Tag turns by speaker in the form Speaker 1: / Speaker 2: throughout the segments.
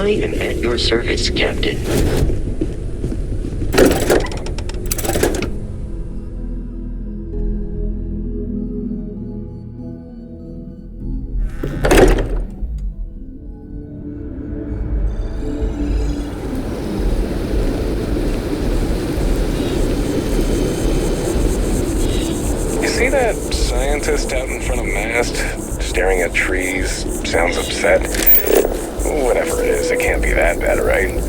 Speaker 1: I am at your service, Captain.
Speaker 2: See that scientist out in front of mast, staring at trees, sounds upset? Whatever it is, it can't be that bad, right?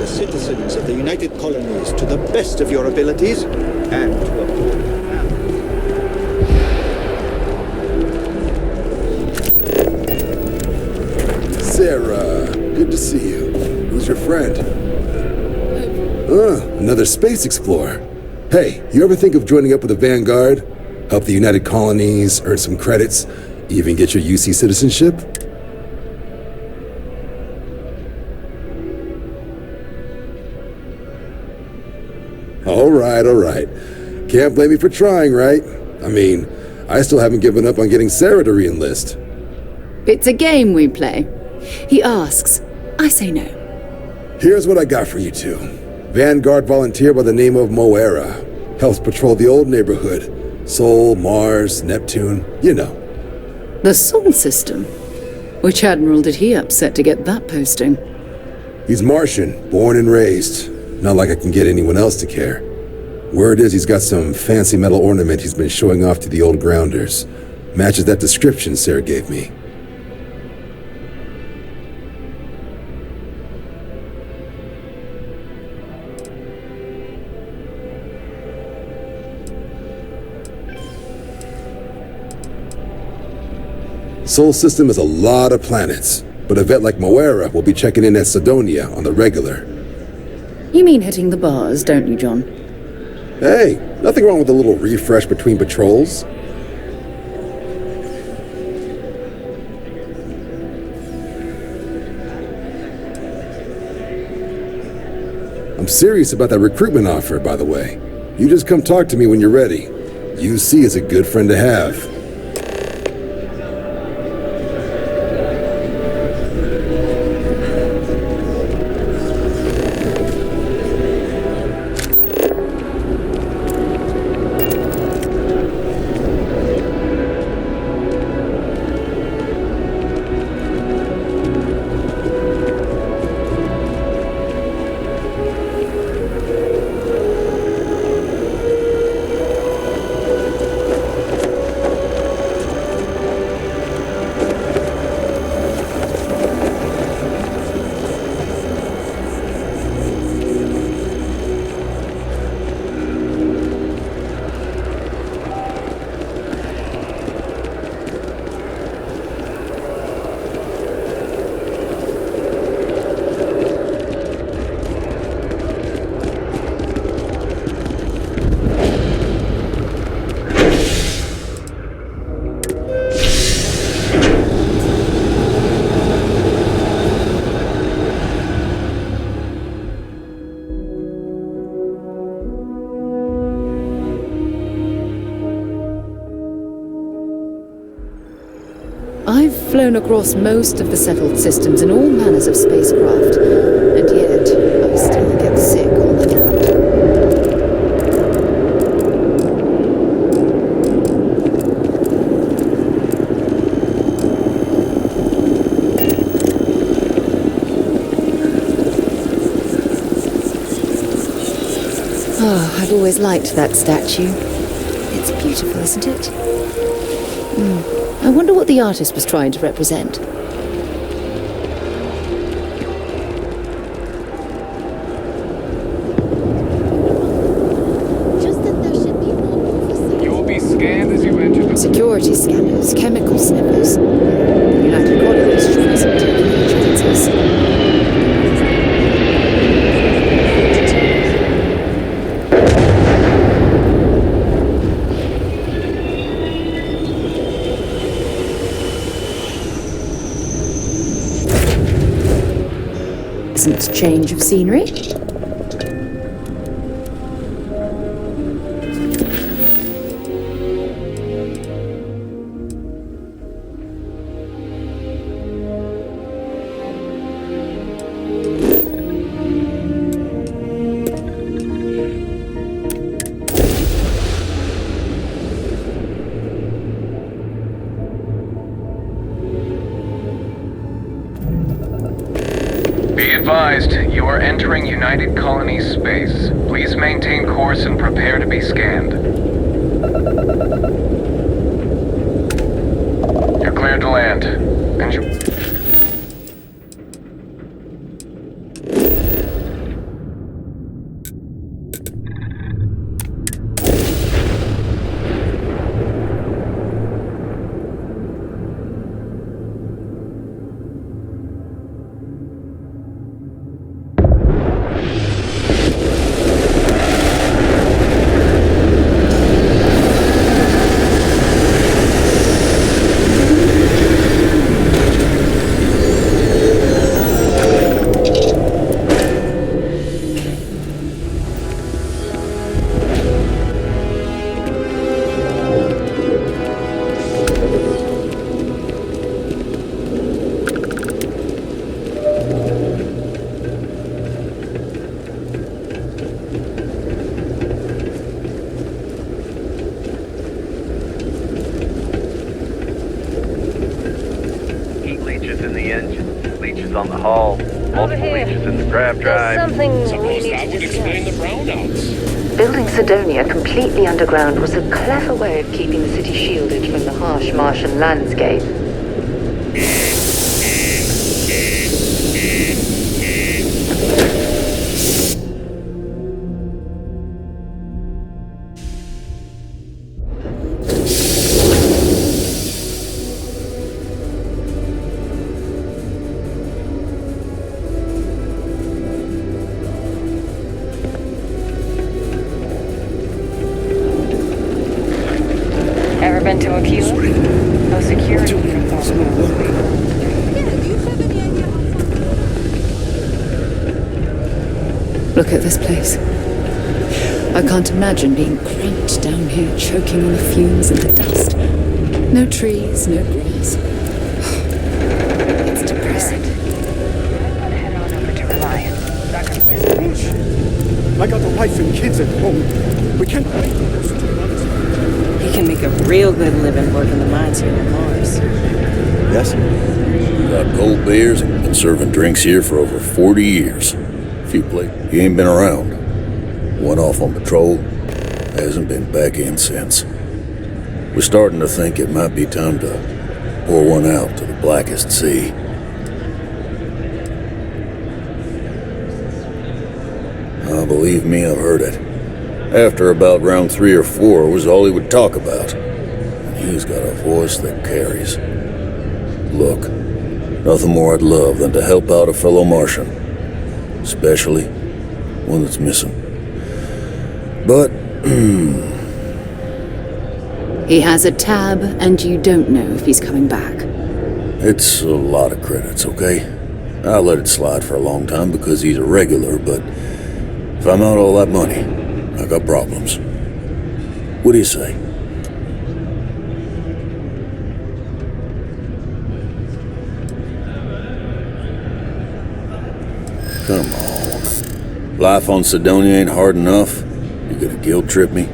Speaker 3: Citizens of the United Colonies to the best of your abilities, and to uphold
Speaker 4: Sarah, good to see you. Who's your friend? Another space explorer. Hey, you ever think of joining up with the Vanguard? Help the United Colonies, earn some credits, even get your UC citizenship? All right. Can't blame me for trying, right? I mean, I still haven't given up on getting Sarah to re-enlist.
Speaker 5: It's a game we play. He asks, I say no.
Speaker 4: Here's what I got for you two. Vanguard volunteer by the name of Moira. Helps patrol the old neighborhood. Sol, Mars, Neptune, you know.
Speaker 5: The Sol system? Which admiral did he upset to get that posting?
Speaker 4: He's Martian, born and raised. Not like I can get anyone else to care. Word is he's got some fancy metal ornament he's been showing off to the old grounders. Matches that description Sarah gave me. Sol system has a lot of planets, but a vet like Moira will be checking in at Sidonia on the regular.
Speaker 5: You mean hitting the bars, don't you, John?
Speaker 4: Hey, nothing wrong with a little refresh between patrols. I'm serious about that recruitment offer, by the way. You just come talk to me when you're ready. UC is a good friend to have.
Speaker 5: I've flown across most of the settled systems in all manners of spacecraft, and yet I still get sick on the land. Oh, I've always liked that statue. It's beautiful, isn't it? I wonder what the artist was trying to represent.
Speaker 2: You will be scanned as you entered the...
Speaker 5: Security scanners, chemical sniffers. The United Colonies wasn't taking any chances. Pleasant change of scenery.
Speaker 2: Be advised, you are entering United Colonies space. Please maintain course and prepare to be scanned. You're cleared to land.
Speaker 6: On the hull, multiple leeches in the grab drive.
Speaker 7: Something we need to discuss. Building Sidonia completely underground was a clever way of keeping the city shielded from the harsh Martian landscape. Ever been to Aquila? No security from
Speaker 5: Look at this place. I can't imagine being cramped down here, choking on the fumes and the dust. No trees, no grass. It's depressing.
Speaker 7: Head on over to Reliance.
Speaker 3: I got a wife and kids at home. We can't wait for those 2 months.
Speaker 8: He can make a real good living working the mines here on Mars.
Speaker 3: Yes?
Speaker 9: Got cold beers and been serving drinks here for over 40 years. Few places. He ain't been around. Went off on patrol. Hasn't been back in since. We're starting to think it might be time to pour one out to the blackest sea. Believe me, I've heard it. After about round 3 or 4 was all he would talk about. And he's got a voice that carries. Look, nothing more I'd love than to help out a fellow Martian. Especially one that's missing. But,
Speaker 5: He has a tab, and you don't know if he's coming back.
Speaker 9: it's a lot of credits, okay? I'll let it slide for a long time because he's a regular, but if I'm out all that money, I got problems. What do you say? Come on. Life on Sidonia ain't hard enough. You gonna guilt trip me?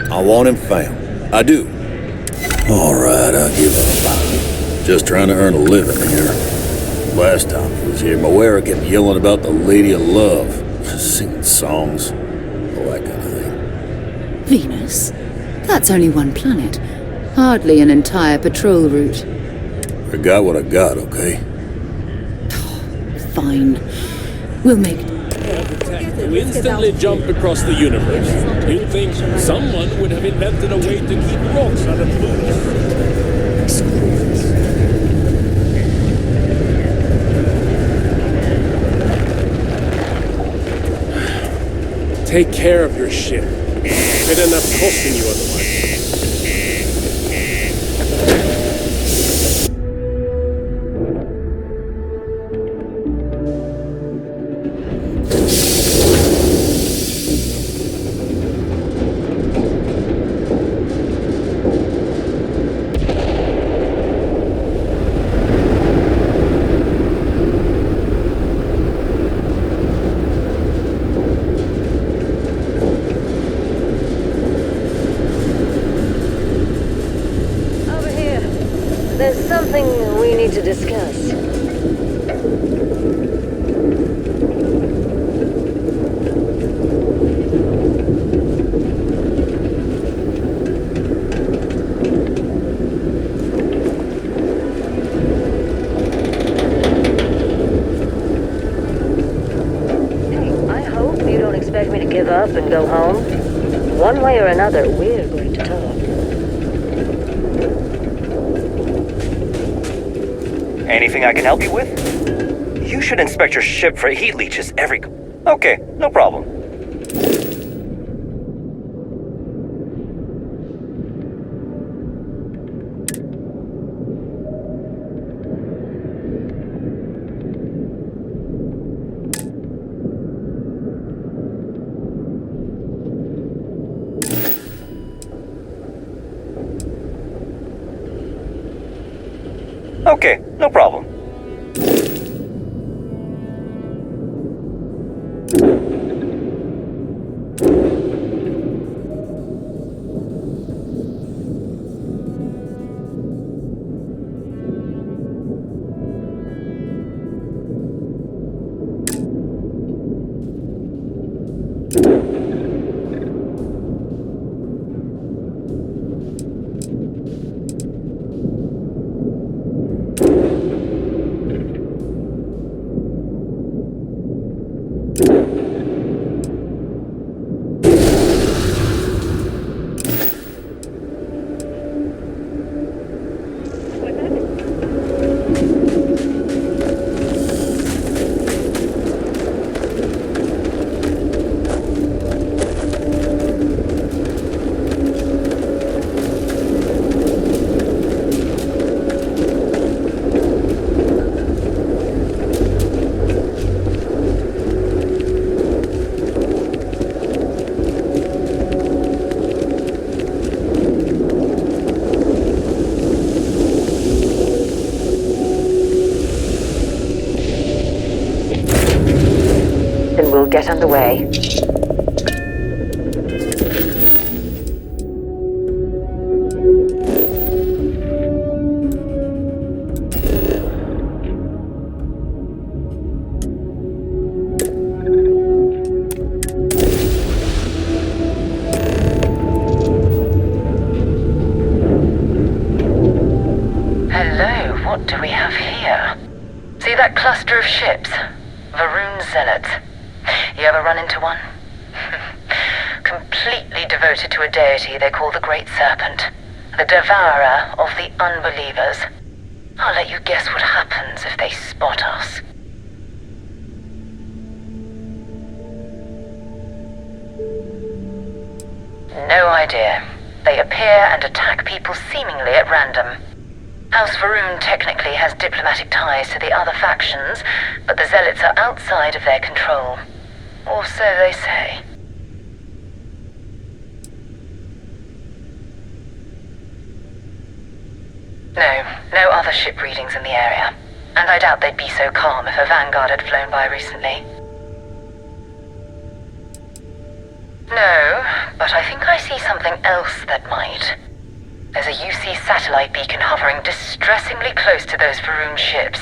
Speaker 9: I want him found. I do. Alright, I'll give up. Just trying to earn a living here. Last time I was here, Moira kept yelling about the Lady of Love. Singing songs. All that kind of thing.
Speaker 5: Venus? That's only one planet. Hardly an entire patrol route.
Speaker 9: I got what I got, okay?
Speaker 5: Fine. We'll make...
Speaker 10: To instantly jump across the universe. You'd think someone would have invented a way to keep rocks out of books. Take care of your ship. It'd end up costing you otherwise.
Speaker 7: There's something we need to discuss. Hey, I hope you don't expect me to give up and go home. One way or another, we're going to talk.
Speaker 6: Anything I can help you with? You should inspect your ship for heat leeches every... Okay, no problem. Okay, no problem.
Speaker 7: Get underway. Hello, what do we have here? See that cluster of ships? Varun Zealots. You ever run into one? Completely devoted to a deity they call the Great Serpent, the devourer of the unbelievers. I'll let you guess what happens if they spot us. No idea. They appear and attack people seemingly at random. House Varun technically has diplomatic ties to the other factions, but the Zealots are outside of their control. Or so they say. No other ship readings in the area. And I doubt they'd be so calm if a Vanguard had flown by recently. No, but I think I see something else that might. There's a UC satellite beacon hovering distressingly close to those Varun ships.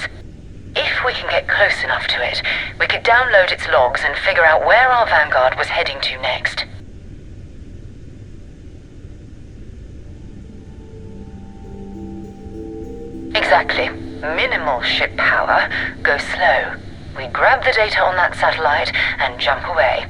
Speaker 7: If we can get close enough to it, we could download its logs and figure out where our Vanguard was heading to next. Exactly. Minimal ship power. Go slow. We grab the data on that satellite and jump away.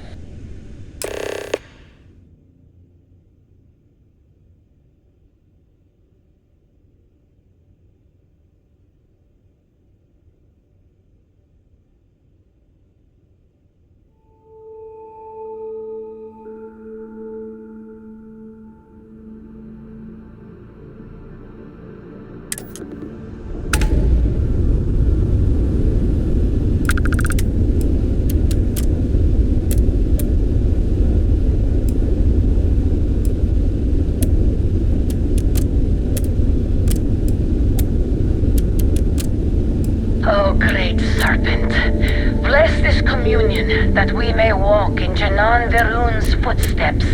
Speaker 7: That we may walk in Janan Verun's footsteps.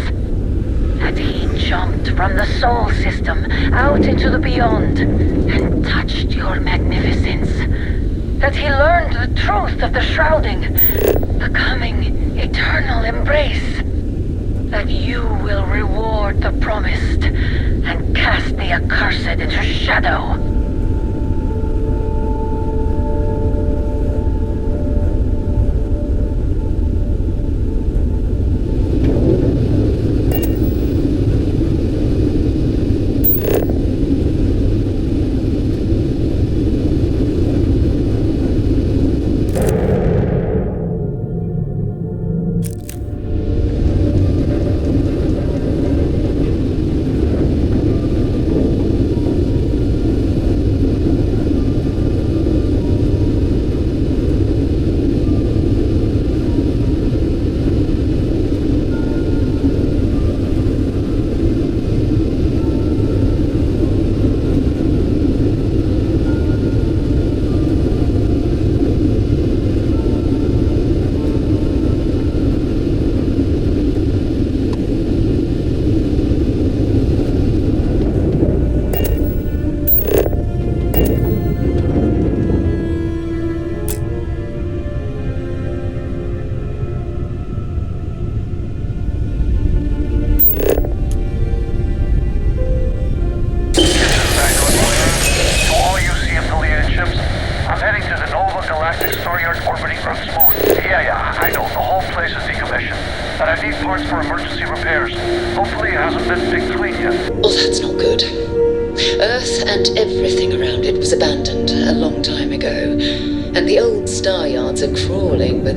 Speaker 7: That he jumped from the Sol system out into the beyond and touched your magnificence. That he learned the truth of the shrouding, the coming eternal embrace. That you will reward the promised and cast the accursed into shadow.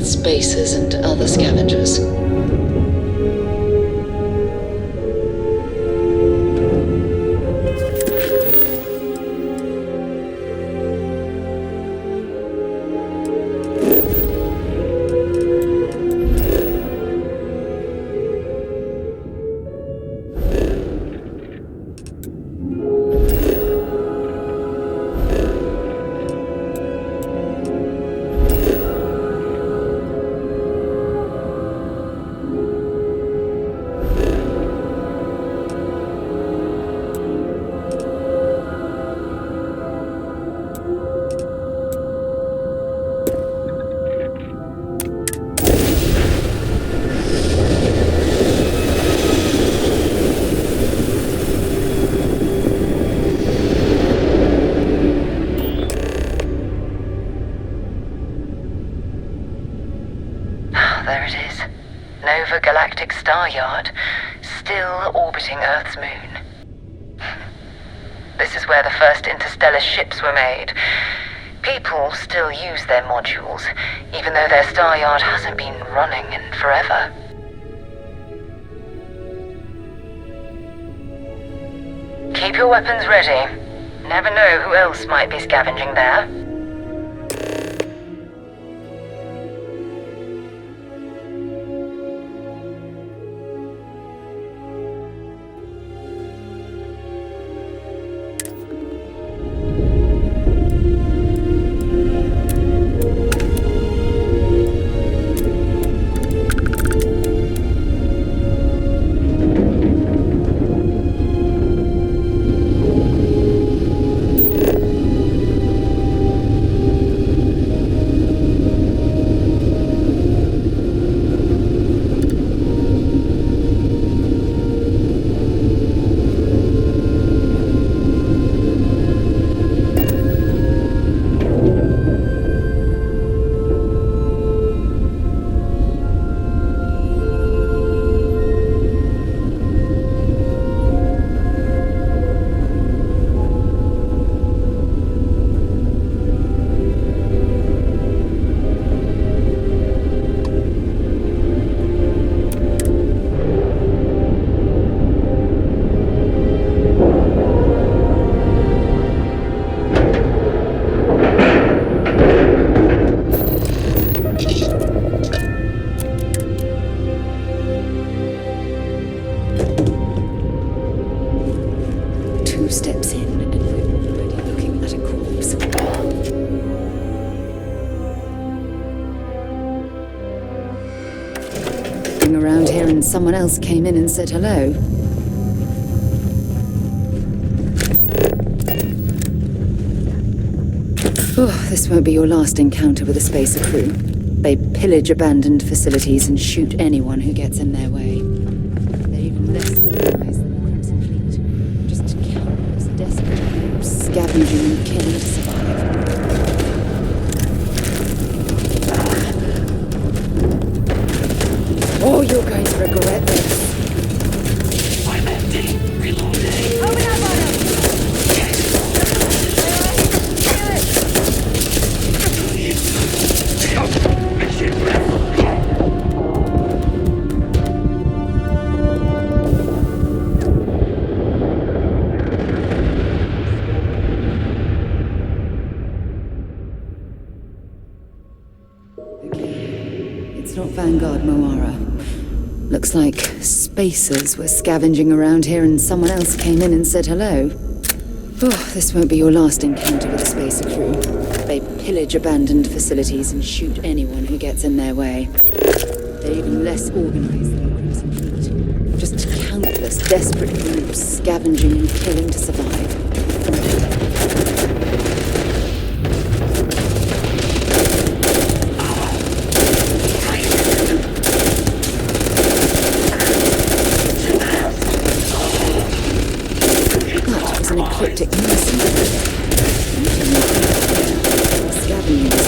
Speaker 7: Spacers and other scavengers. There it is. Nova Galactic Star Yard, still orbiting Earth's moon. This is where the first interstellar ships were made. People still use their modules, even though their star yard hasn't been running in forever. Keep your weapons ready. Never know who else might be scavenging there.
Speaker 5: and someone else came in and said hello. Oh, this won't be your last encounter with a spacer crew. They pillage abandoned facilities and shoot anyone who gets in their way. They're even less organized than the Crimson Fleet. Just countless desperate groups scavenging and killing to survive. Oh, you're going to regret this.
Speaker 1: I'm empty. Reloading.
Speaker 7: Open up on him!
Speaker 5: It's not Vanguard, Moara. Looks like spacers were scavenging around here and someone else came in and said hello. Oh, this won't be your last encounter with a spacer crew. They pillage abandoned facilities and shoot anyone who gets in their way. They're even less organized than the Crimson Fleet. Just countless desperate groups scavenging and killing to survive. An ecliptic mercenary. Scavenging the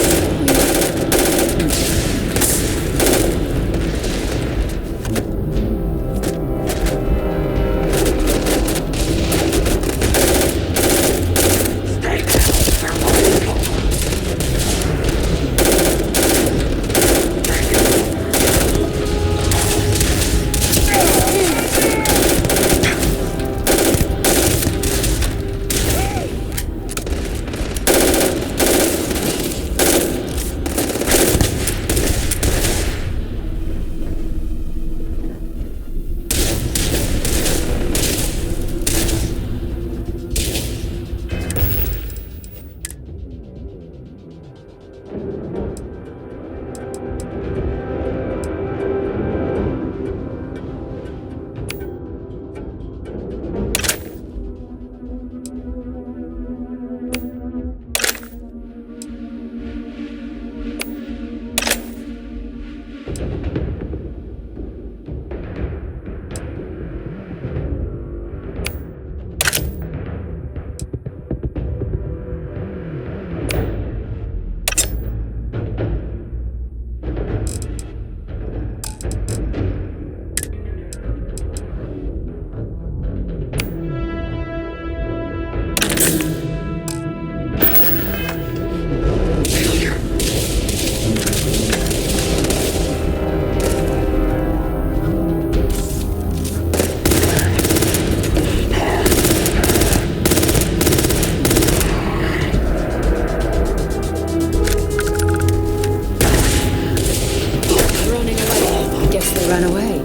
Speaker 5: ran away.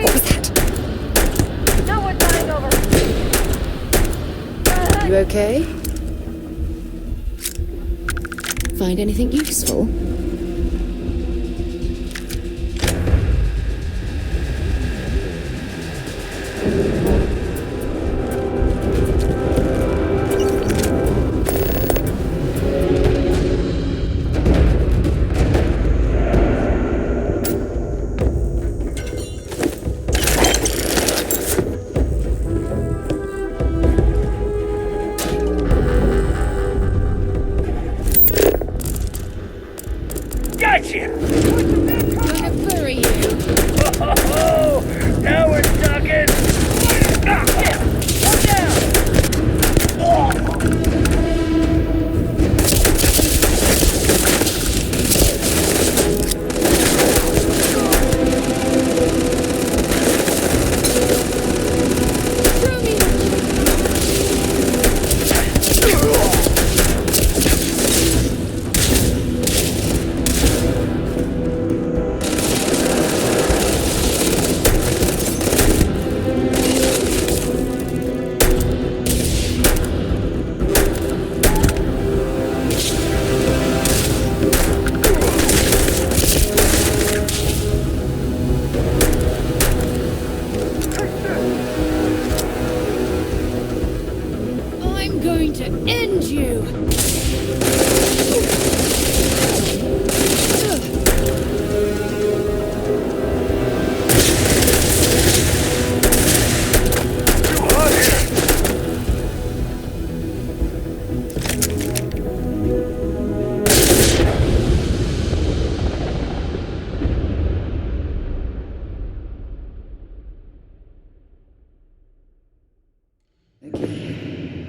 Speaker 5: What was that?
Speaker 7: No one dying over.
Speaker 5: You okay? Find anything useful? going to end you!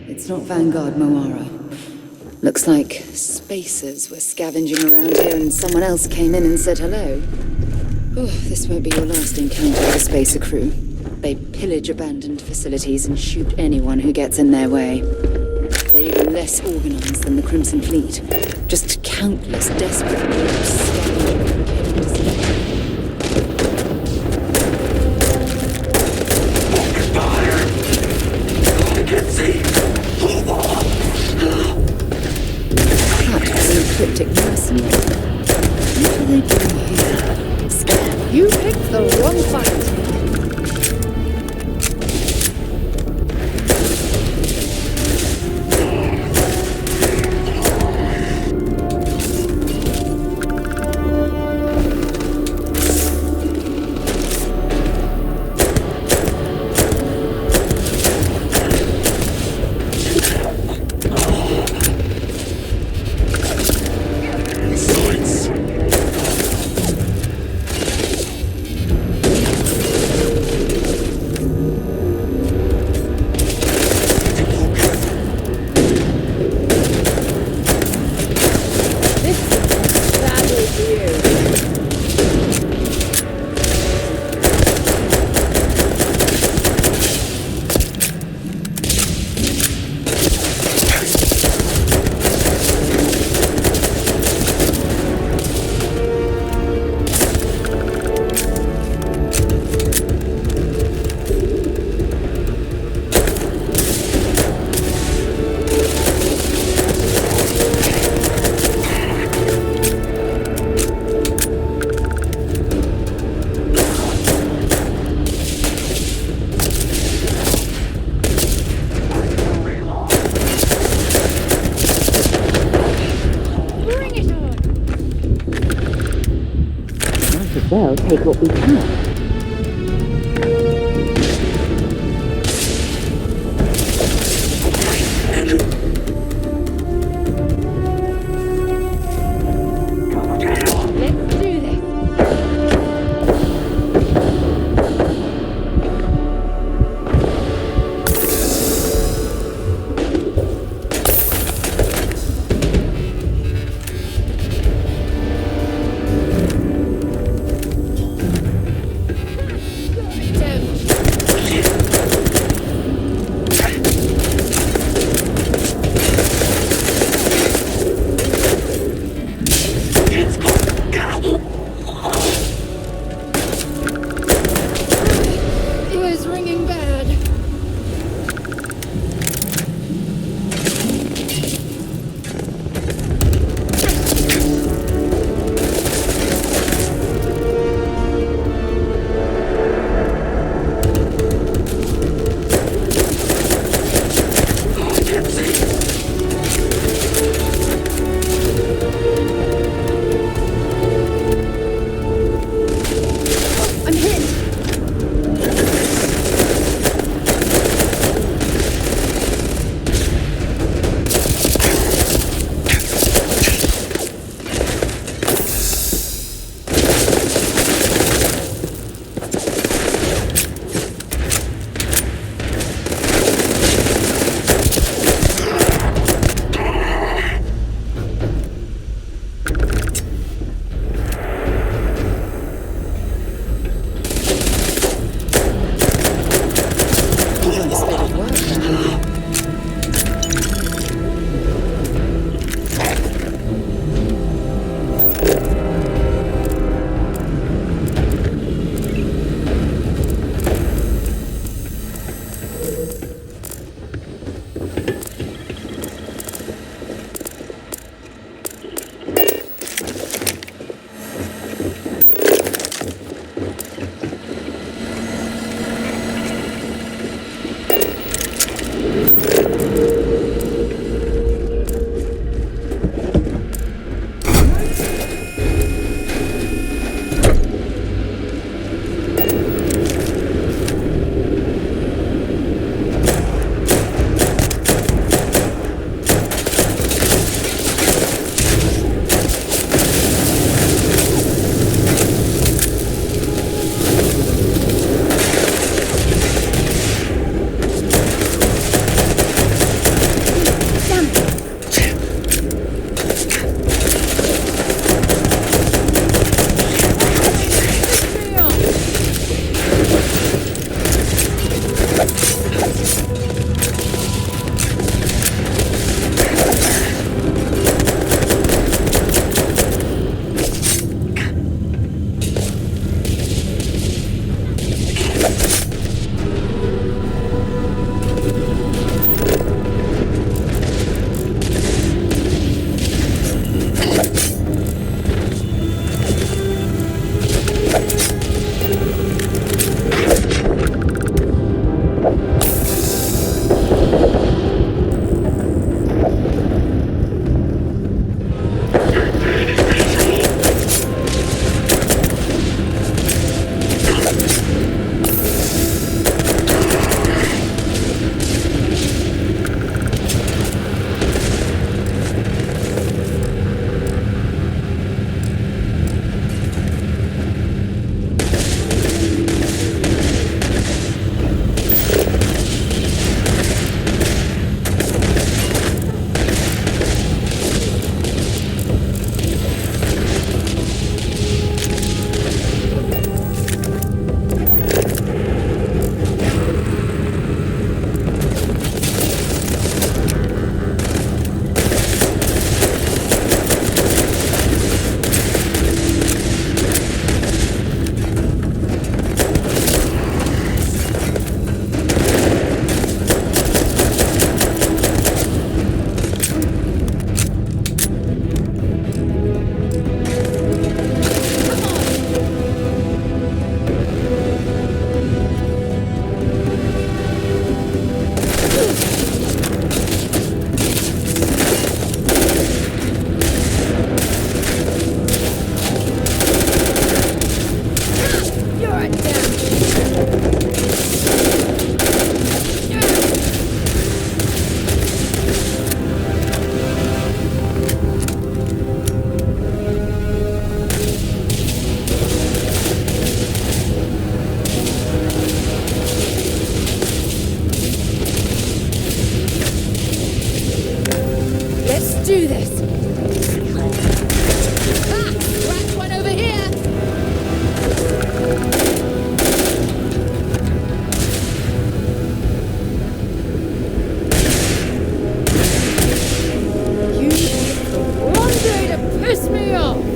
Speaker 5: It's not Vanguard Moara. Looks like spacers were scavenging around here and someone else came in and said hello. Oh, this won't be your last encounter with a spacer crew. They pillage abandoned facilities and shoot anyone who gets in their way. They're even less organized than the Crimson Fleet. Just countless desperate groups scavenging and killing dissidents. Cryptic mercenary. What are they doing here? Scam. You picked the wrong fight.
Speaker 7: Well, take what we can.
Speaker 5: do this. Ah! Cracked one over here! You one day to piss me off!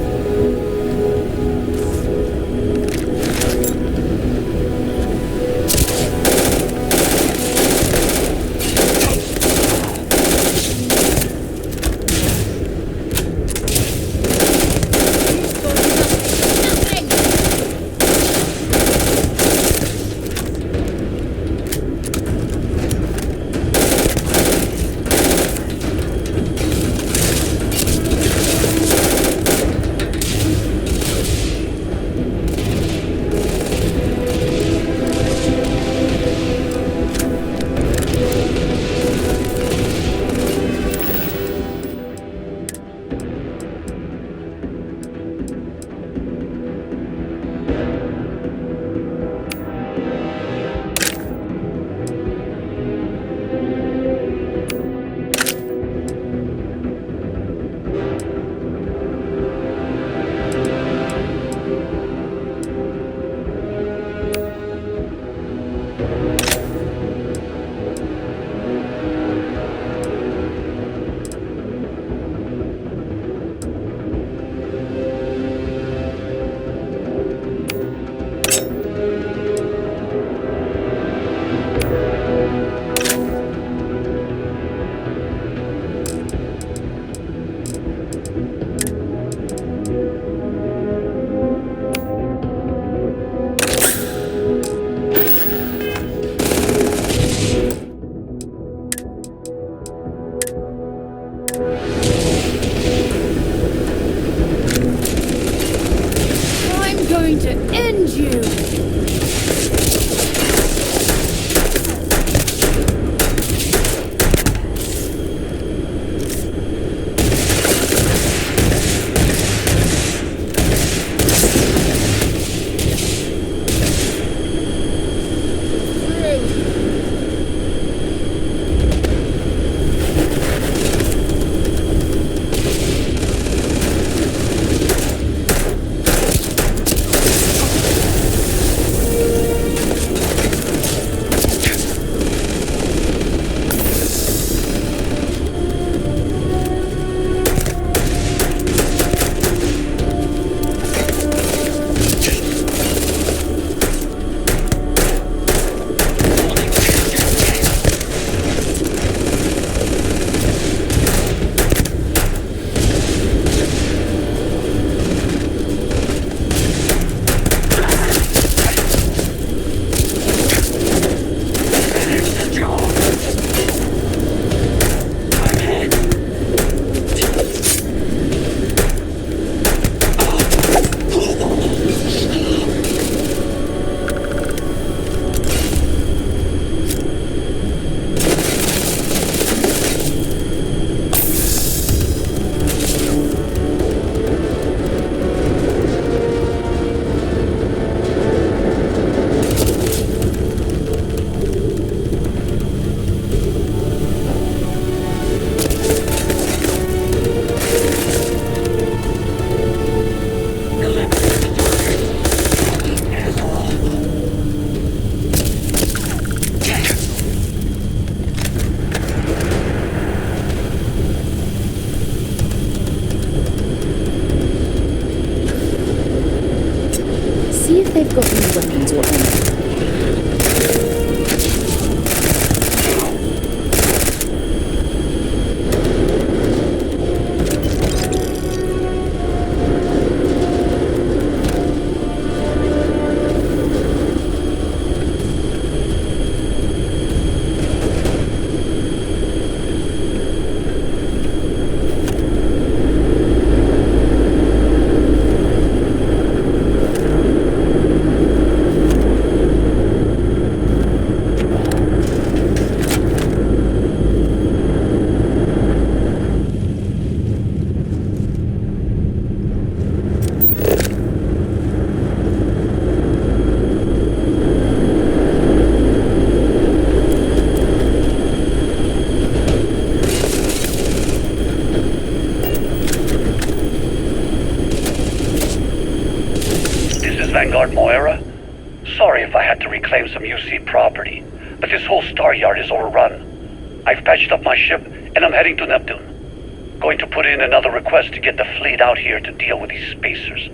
Speaker 1: reclaim some UC property, but this whole star yard is overrun. I've patched up my ship, and I'm heading to Neptune. Going to put in another request to get the fleet out here to deal with these spacers.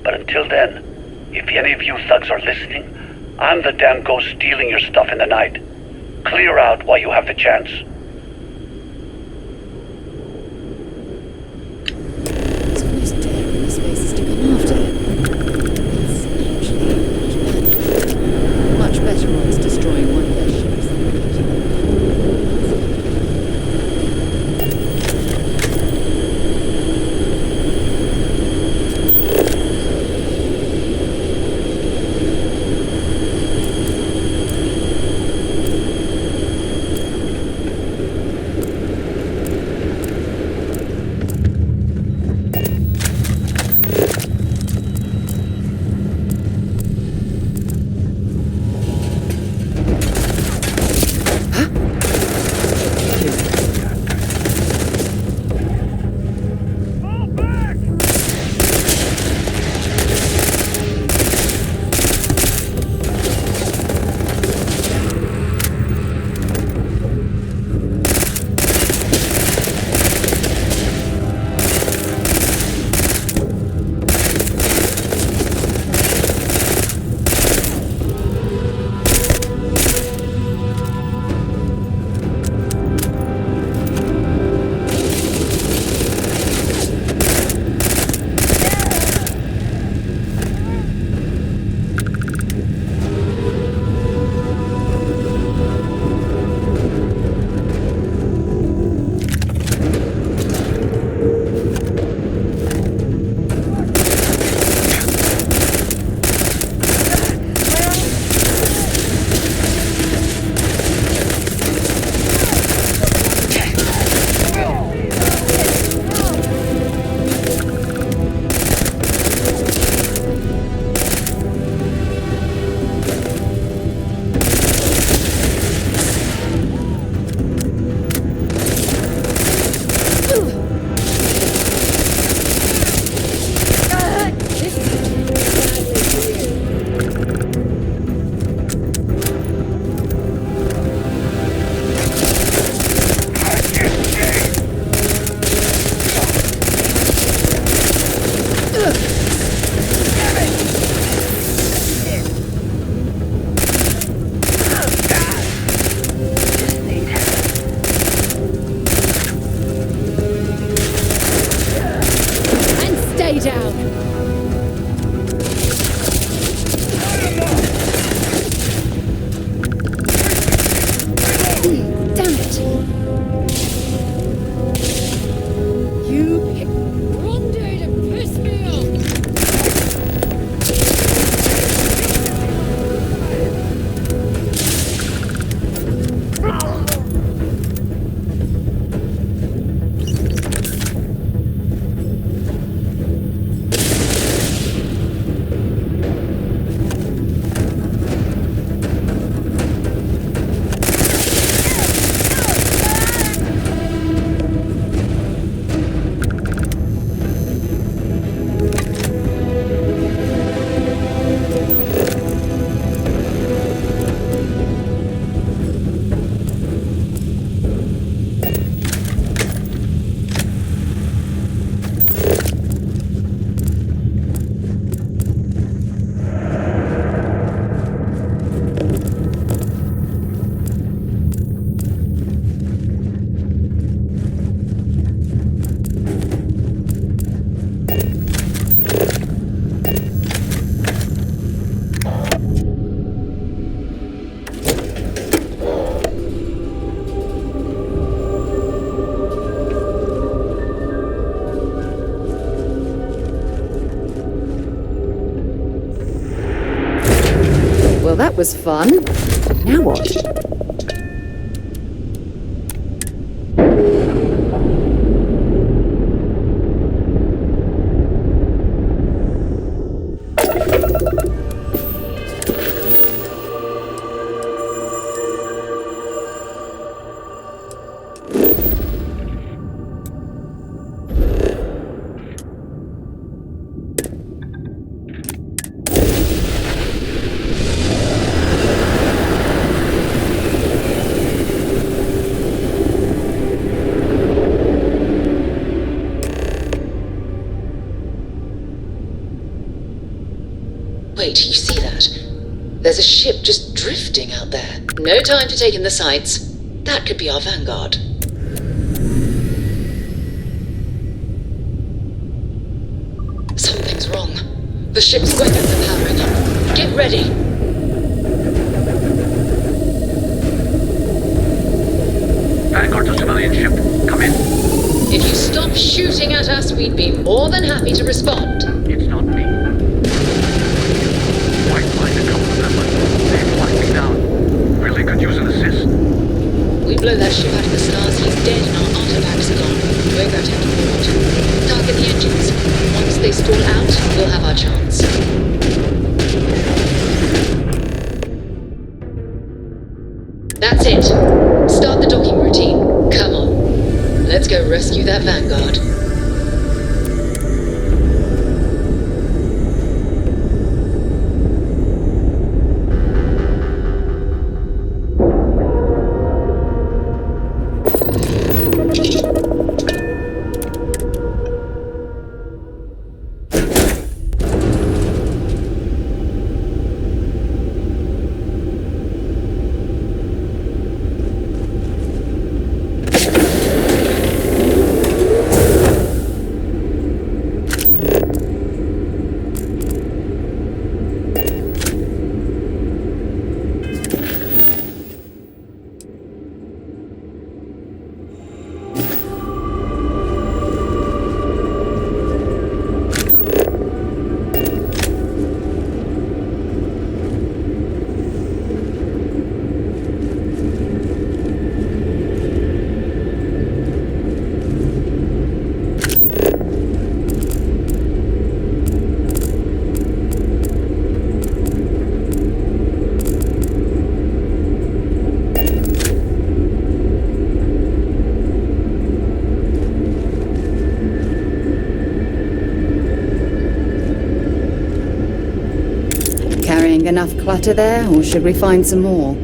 Speaker 1: But until then, if any of you thugs are listening, I'm the damn ghost stealing your stuff in the night. Clear out while you have the chance.
Speaker 5: It's almost daring the spacers to come after them. It's actually much better odds destroying one of their ships than Well, that was fun. Now what?
Speaker 11: There's a ship just drifting out there. No time to take in the sights. That could be our vanguard. Something's wrong. The ship's weapons are powering up. Get ready.
Speaker 1: Vanguard to civilian ship. Come in.
Speaker 11: If you stop shooting at us, we'd be more than happy to respond.
Speaker 1: It's not me. Might find a couple of them, but they flagged me down. Really could use an assist.
Speaker 11: We blow that ship out of the stars, he's dead and our artifacts are gone. We're going to have to board. Target the engines. Once they stall out, we'll have our chance. That's it. Start the docking routine. Come on. Let's go rescue that vanguard.
Speaker 5: Enough clutter there, or should we find some more?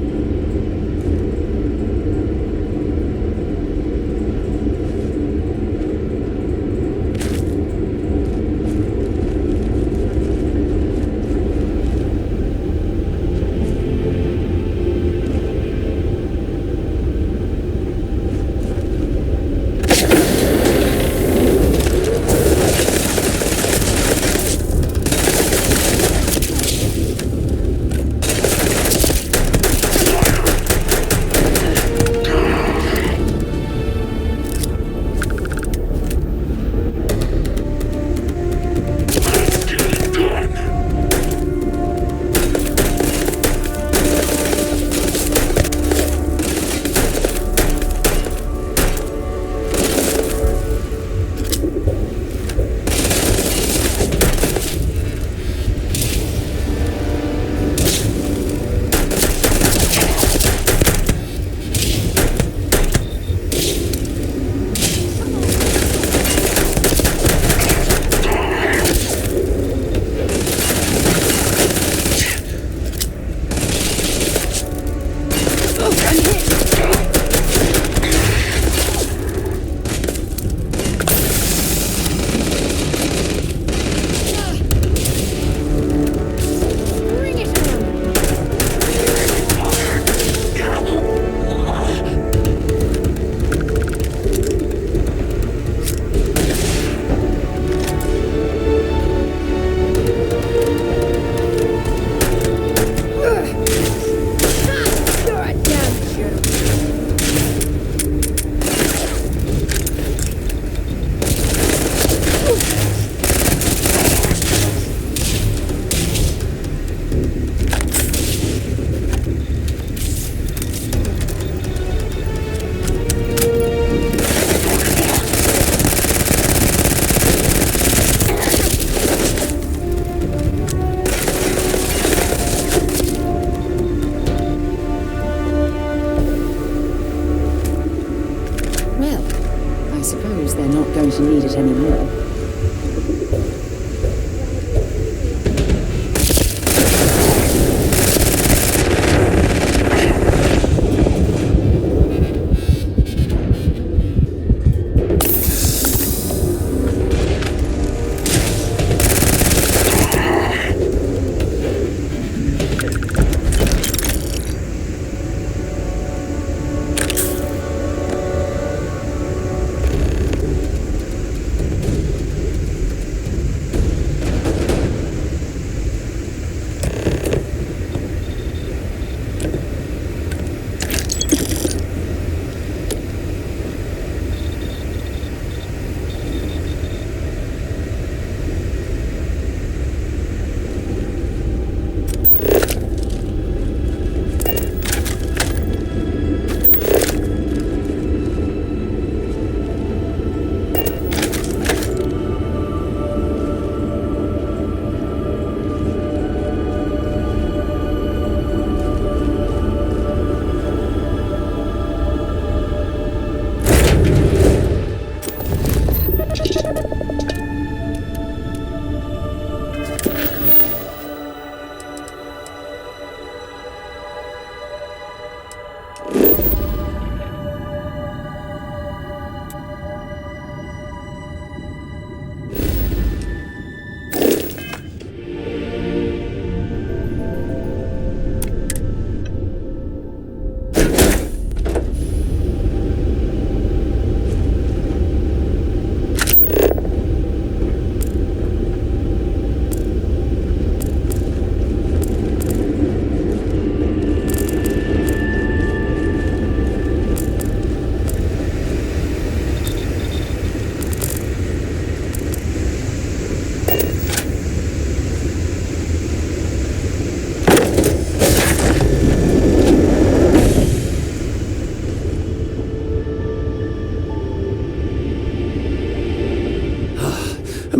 Speaker 5: Going to need it anymore.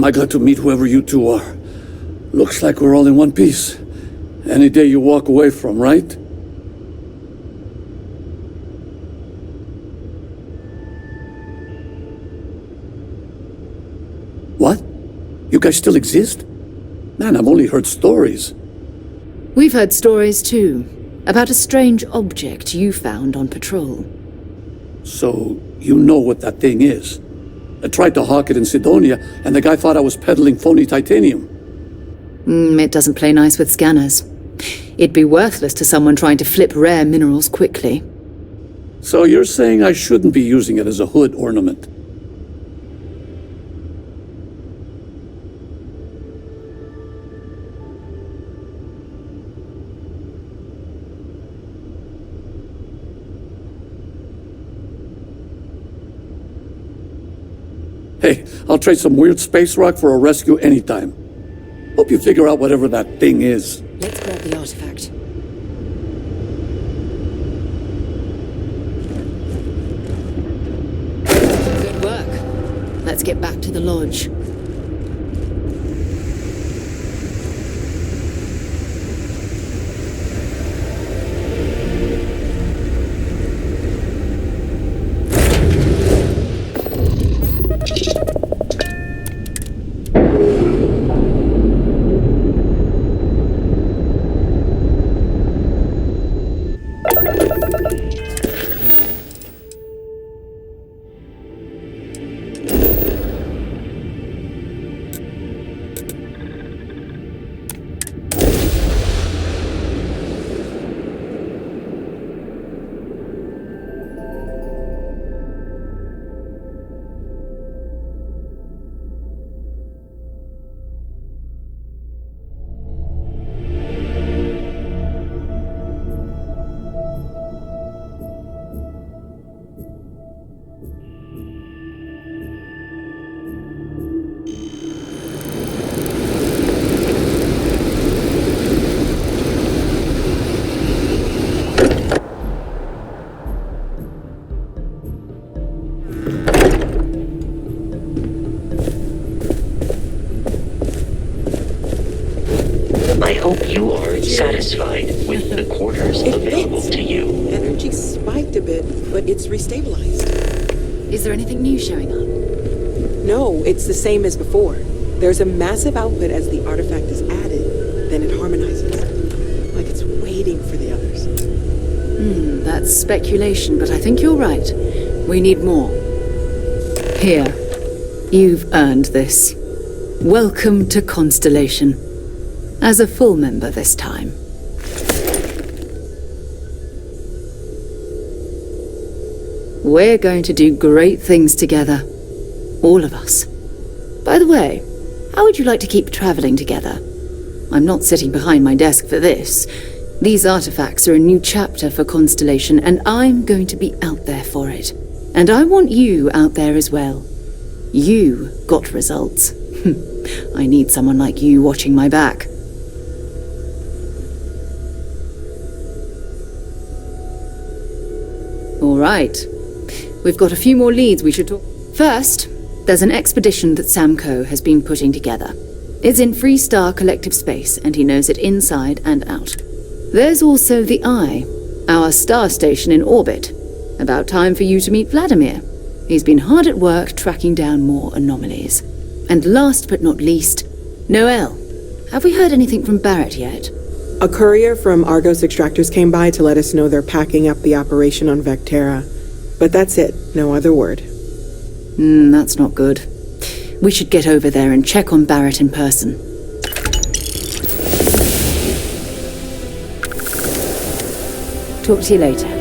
Speaker 12: I glad to meet whoever you two are. Looks like we're all in one piece. Any day you walk away from, right? What? You guys still exist? Man, I've only heard stories.
Speaker 5: We've heard stories too, about a strange object you found on patrol.
Speaker 12: So, you know what that thing is? I tried to hawk it in Sidonia, and the guy thought I was peddling phony titanium.
Speaker 5: It doesn't play nice with scanners. It'd be worthless to someone trying to flip rare minerals quickly.
Speaker 12: So you're saying I shouldn't be using it as a hood ornament? Hey, I'll trade some weird space rock for a rescue anytime. Hope you figure out whatever that thing is.
Speaker 5: Let's grab the artifact. Good work. Let's get back to the lodge.
Speaker 13: I hope you are satisfied with the quarters available to you.
Speaker 14: Energy spiked a bit, but it's restabilized.
Speaker 5: Is there anything new showing up?
Speaker 14: No, it's the same as before. There's a massive output as the artifact is added, then it harmonizes. Like it's waiting for the others.
Speaker 5: That's speculation, but I think you're right. We need more. Here. You've earned this. Welcome to Constellation. As a full member this time. We're going to do great things together. All of us. By the way, how would you like to keep traveling together? I'm not sitting behind my desk for this. These artifacts are a new chapter for Constellation, and I'm going to be out there for it. And I want you out there as well. You got results. I need someone like you watching my back. All right. We've got a few more leads we should talk. First, there's an expedition that Samco has been putting together. It's in Freestar Collective Space, and he knows it inside and out. There's also the Eye, our star station in orbit. About time for you to meet Vladimir. He's been hard at work tracking down more anomalies. And last but not least, Noel. Have we heard anything from Barrett yet?
Speaker 14: A courier from Argos Extractors came by to let us know they're packing up the operation on Vectera. But that's it, no other word.
Speaker 5: That's not good. We should get over there and check on Barrett in person. Talk to you later.